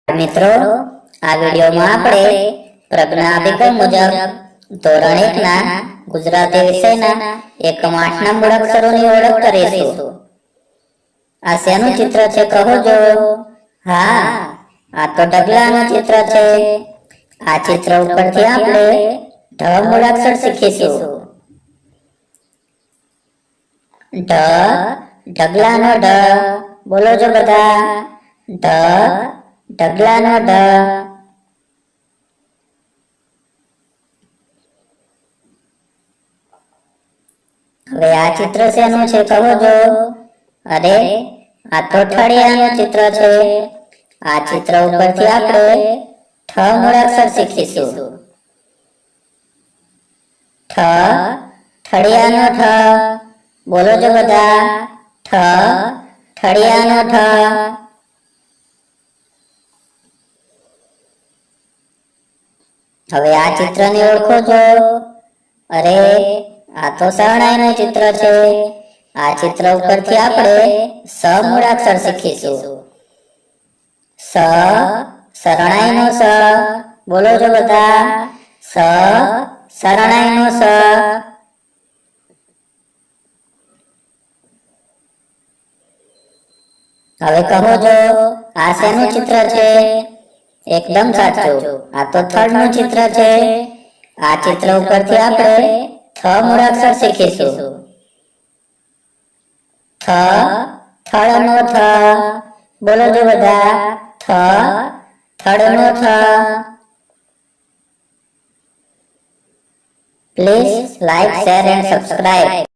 મિત્રો આ વિડિયોમાં આપણે પ્રજ્ઞા અભિગમ મુજબ ધોરણ 1 ના ગુજરાતી વિષયના એકમ 8 ના મૂળાક્ષરોની ઓળખ કરીશું। આ શેનું ચિત્ર છે કહો જો? હા, આ તો ઢગલાનું ચિત્ર છે। આ ચિત્ર ઉપરથી આપણે ઢ મૂળાક્ષર શીખીશું। ઢ, ઢગલાનો ઢ, બોલો જો બધા। ઢ, ઢગલાનો ઢ। હવે આ ચિત્ર શેનું છે કહો જો? અરે, આ તો ઠળિયાનું ચિત્ર છે। આ ચિત્ર ઉપરથી આપણે ઠ મૂળાક્ષર શીખીશું। ઠ, ઠળિયાનો ઠ, બોલો જો બધા। ઠ, ઠળિયાનો ઠ। હવે આ ચિત્રને ઓળખો છો? અરે, આ તો શરણાઈનું ચિત્ર છે। આ ચિત્ર ઉપરથી આપણે સ મૂળાક્ષર શીખીશું। સ, શરણાઈનો સ, બોલો જો બધા। સ, શરણાઈનો સ। હવે કહો જો, આ શેનું ચિત્ર છે? એકદમ સાચું, આ તો થળનું ચિત્ર છે। આ ચિત્ર ઉપરથી આપણે થ મૂળાક્ષર શીખીશું। થ, થળનો થ, બોલો જો બધા। થ, થળનો થ। Please like, share and subscribe.